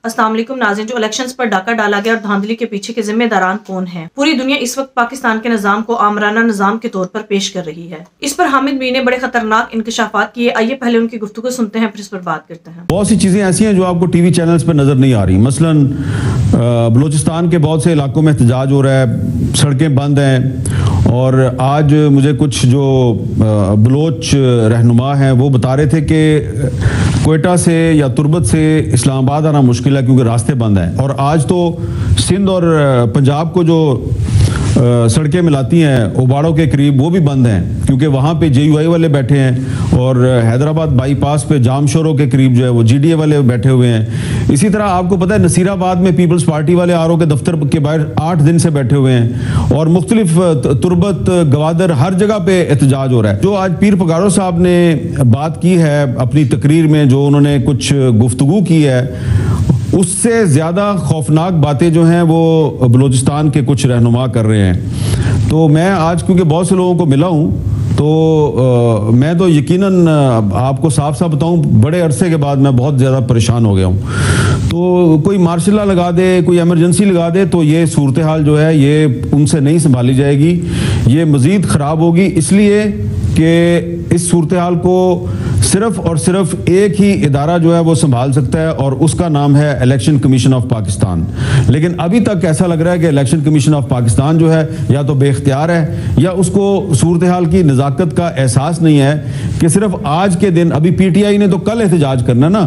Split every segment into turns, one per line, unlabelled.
अस्सलाम वालेकुम नाज़रीन, जो इलेक्शंस पर डाका डाला गया और धांधली के पीछे के जिम्मेदारान कौन हैं? पूरी दुनिया इस वक्त पाकिस्तान के निज़ाम को आमराना निज़ाम के तौर पर पेश कर रही है। इस पर हामिद मीर ने बड़े खतरनाक इंकशाफात किए। आइए पहले उनकी गुफ्तगू सुनते हैं, फिर इस पर बात करते हैं।
बहुत सी चीज़ें ऐसी हैं जो आपको टीवी चैनल्स पर नज़र नहीं आ रही। मसलन बलूचिस्तान के बहुत से इलाकों में एहतजाज हो रहा है, सड़कें बंद हैं, और आज मुझे कुछ जो बलोच रहनुमा हैं वो बता रहे थे कि कोयटा से या तुर्बत से इस्लामाबाद आना मुश्किल है क्योंकि रास्ते बंद हैं। और आज तो सिंध और पंजाब को जो सड़कें मिलाती हैं उबाड़ों के करीब वो भी बंद हैं क्योंकि वहाँ पे JUI वाले बैठे हैं, और हैदराबाद बाईपास पे जामशोरों के करीब जो है वो GDA वाले बैठे हुए हैं। इसी तरह आपको पता है नसीराबाद में पीपल्स पार्टी वाले RO के दफ्तर के बाहर 8 दिन से बैठे हुए हैं, और मुख्तलिफ तुर्बत गवादर हर जगह पे एहतजाज हो रहा है। जो आज पीर पगारो साहब ने बात की है अपनी तकरीर में, जो उन्होंने कुछ गुफ्तगू की है, उससे ज़्यादा खौफनाक बातें जो हैं वो बलूचिस्तान के कुछ रहनुमा कर रहे हैं। तो मैं आज क्योंकि बहुत से लोगों को मिला हूँ तो मैं तो यकीनन आपको साफ साफ बताऊं, बड़े अरसे के बाद मैं बहुत ज़्यादा परेशान हो गया हूँ। तो कोई मार्शल लॉ लगा दे, कोई एमरजेंसी लगा दे, तो ये सूरत हाल जो है ये उनसे नहीं संभाली जाएगी, ये मज़ीद ख़राब होगी। इसलिए कि इस सूरत हाल को सिर्फ और सिर्फ एक ही इदारा जो है वो संभाल सकता है, और उसका नाम है इलेक्शन कमीशन ऑफ पाकिस्तान। लेकिन अभी तक ऐसा लग रहा है कि इलेक्शन कमीशन ऑफ पाकिस्तान जो है या तो बेख्तियार है या उसको सूरत हाल की नज़ाकत का एहसास नहीं है कि सिर्फ आज के दिन, अभी PTI ने तो कल एहतजाज करना ना,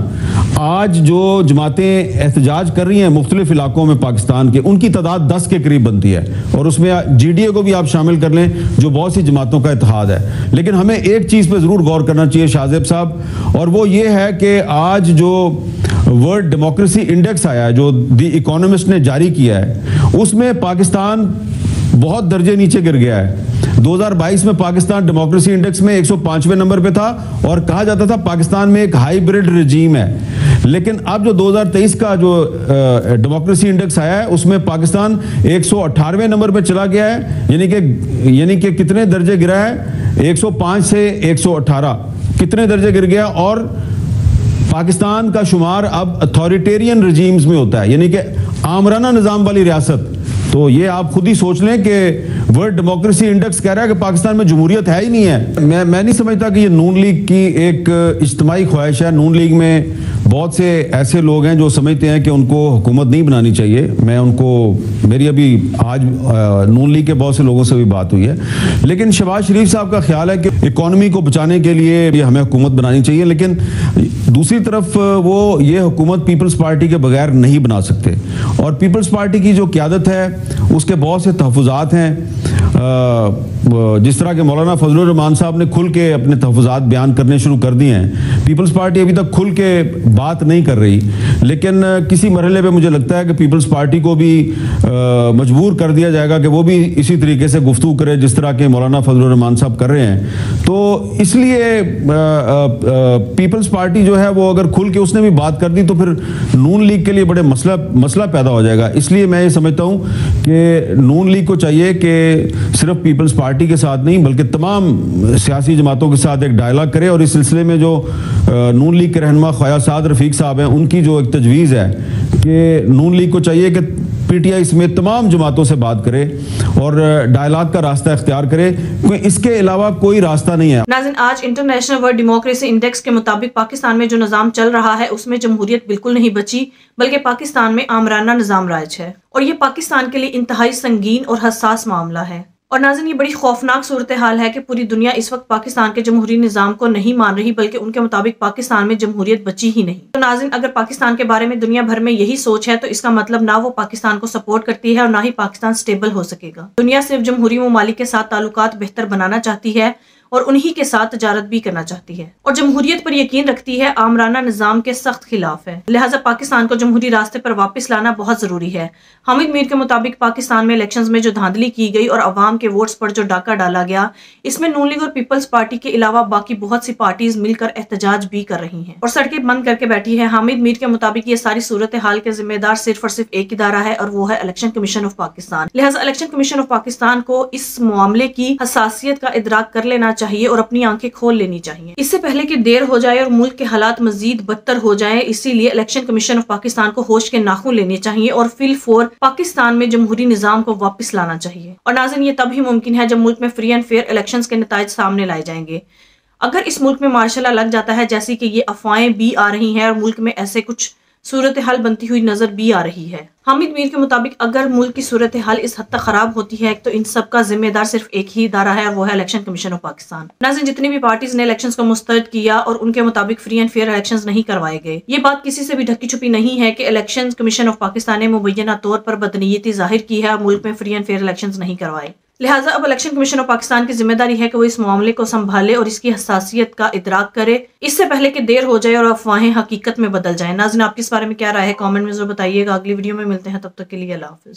आज जो जमातें एहतजाज कर रही हैं मुख्तलिफ इलाकों में पाकिस्तान के, उनकी तादाद 10 के करीब बनती है, और उसमें GDA को भी आप शामिल कर लें जो बहुत सी जमातों का इत्तेहाद है। लेकिन हमें एक चीज़ पर ज़रूर गौर करना चाहिए शाहजेब साहब, और वो ये है कि आज जो वर्ल्ड डेमोक्रेसी इंडेक्स आया है जो दी इकोनॉमिस्ट ने जारी किया है, उसमें पाकिस्तान बहुत दर्जे नीचे गिर गया है। 2022 में पाकिस्तान डेमोक्रेसी इंडेक्स में 105वें नंबर पे था, और कहा जाता था पाकिस्तान में एक हाइब्रिड रिजीम है। लेकिन अब जो 2023 का जो डेमोक्रेसी इंडेक्स आया है उसमें पाकिस्तान 118वें नंबर पे चला गया है, यानी कि कितने दर्जे गिरा है, 105 से 118 कितने दर्जे गिर गया। और पाकिस्तान का शुमार अब अथॉरिटेरियन रिजीम्स में होता है, यानी कि आमराना निज़ाम वाली रियासत। तो ये आप खुद ही सोच लें कि वर्ल्ड डेमोक्रेसी इंडेक्स कह रहा है कि पाकिस्तान में जमहूरियत है ही नहीं है। मैं नहीं समझता कि ये नून लीग की एक इज्तिमाई ख्वाहिश है। नून लीग में बहुत से ऐसे लोग हैं जो समझते हैं कि उनको हुकूमत नहीं बनानी चाहिए। मैं उनको, मेरी अभी आज नून लीग के बहुत से लोगों से भी बात हुई है, लेकिन शहबाज शरीफ साहब का ख्याल है कि इकॉनमी को बचाने के लिए हमें हुकूमत बनानी चाहिए, लेकिन दूसरी तरफ वो ये हुकूमत पीपल्स पार्टी के बगैर नहीं बना सकते। और पीपल्स पार्टी की जो क़यादत है उसके बहुत से तहफ़्फ़ुज़ात हैं, जिस तरह के मौलाना फजलुर रहमान साहब ने खुल के अपने तहफ़्फ़ुज़ात बयान करने शुरू कर दिए हैं। पीपल्स पार्टी अभी तक खुल के बात नहीं कर रही, लेकिन किसी मरहले पे मुझे लगता है कि पीपल्स पार्टी को भी मजबूर कर दिया जाएगा कि वो भी इसी तरीके से गुफ्तगू करे जिस तरह के मौलाना फजलुर रहमान साहब कर रहे हैं। तो इसलिए पीपल्स पार्टी जो है वो अगर खुल के उसने भी बात कर दी तो फिर नून लीग के लिए बड़े मसला पैदा हो जाएगा। इसलिए मैं ये समझता हूँ कि नून लीग को चाहिए कि सिर्फ पीपल्स पार्टी के साथ नहीं बल्कि तमाम सियासी जमातों के साथ एक डायलॉग करे, और इस सिलसिले में जो नून लीग के रहनुमा ख्वाजा साद रफीक साहब हैं उनकी जो एक तजवीज़ है कि नून लीग को चाहिए कि PTI समेत तमाम जमातों से बात करे और डायलॉग का रास्ता इख्तियार करे, क्योंकि इसके अलावा कोई रास्ता नहीं है।
नाज़रीन, आज इंटरनेशनल वर्ल्ड डेमोक्रेसी इंडेक्स के मुताबिक पाकिस्तान में जो निज़ाम चल रहा है उसमें जमहूरियत बिल्कुल नहीं बची, बल्कि पाकिस्तान में आमराना निज़ाम राज है, और ये पाकिस्तान के लिए इंतहाई संगीन और हसास मामला है। और नाज़रीन, ये बड़ी खौफनाक सूरत हाल है कि पूरी दुनिया इस वक्त पाकिस्तान के जमहूरी निज़ाम को नहीं मान रही, बल्कि उनके मुताबिक पाकिस्तान में जमहूरियत बची ही नहीं। तो नाज़रीन, अगर पाकिस्तान के बारे में दुनिया भर में यही सोच है तो इसका मतलब ना वो पाकिस्तान को सपोर्ट करती है और ना ही पाकिस्तान स्टेबल हो सकेगा। दुनिया सिर्फ जमहूरी ममालिक के साथ ताल्लुकात बेहतर बनाना चाहती है और उन्हीं के साथ तजारत भी करना चाहती है, और जमहूरियत पर यकीन रखती है, आमराना निज़ाम के सख्त खिलाफ है। लिहाजा पाकिस्तान को जमहूरी रास्ते पर वापस लाना बहुत जरूरी है। हामिद मीर के मुताबिक पाकिस्तान में इलेक्शंस में जो धांधली की गई और अवाम के वोट्स पर जो डाका डाला गया, इसमें नून लीग और पीपल्स पार्टी के अलावा बाकी बहुत सी पार्टीज मिलकर एहतजाज भी कर रही हैं और सड़कें बंद करके बैठी है। हामिद मीर के मुताबिक ये सारी सूरत हाल के जिम्मेदार सिर्फ और सिर्फ एक इदारा है, और वो है इलेक्शन कमीशन ऑफ पाकिस्तान। लिहाजा इलेक्शन कमीशन ऑफ पाकिस्तान को इस मामले की हसासियत का इदराक कर लेना चाहिए और अपनी आंखें खोल लेनी चाहिए, इससे पहले कि देर हो जाए और मुल्क के हालात मजीद बदतर हो जाए। इसीलिए इलेक्शन कमीशन ऑफ पाकिस्तान को होश के नाखून लेने चाहिए और फिल फोर पाकिस्तान में जमहूरी निजाम को वापस लाना चाहिए। और नाज़रीन, ये तभी मुमकिन है जब मुल्क में फ्री एंड फेयर इलेक्शंस के नताइज सामने लाए जाएंगे। अगर इस मुल्क में मार्शल लॉ लग जाता है, जैसी कि ये अफवाहें भी आ रही हैं और मुल्क में ऐसे कुछ सूरत हाल बनती हुई नजर भी आ रही है। हामिद मीर के मुताबिक अगर मुल्क की सूरत हाल इस हद तक खराब होती है तो इन सब का जिम्मेदार सिर्फ एक ही इदारा है और वो है इलेक्शन कमीशन ऑफ पाकिस्तान। नाज़रीन, जितनी भी पार्टीज ने इलेक्शंस को मुस्तरद किया और उनके मुताबिक फ्री एंड फेयर इलेक्शंस नहीं करवाए गए, ये बात किसी से भी ढकी छुपी नहीं है कि इलेक्शन कमीशन ऑफ पाकिस्तान ने मुबैना तौर पर बदनीयती जाहिर की है और मुल्क में फ्री एंड फेयर इलेक्शंस नहीं करवाए। लिहाजा अब इलेक्शन कमीशन ऑफ पाकिस्तान की जिम्मेदारी है कि वो इस मामले को संभाले और इसकी हसासियत का इदराक करे, इससे पहले कि देर हो जाए और अफवाहें हकीकत में बदल जाएं। नाज़रीन, आपकी इस बारे में क्या राय है? कमेंट में जरूर बताइएगा। अगली वीडियो में मिलते हैं, तब तक के लिए अल्लाह हाफिज।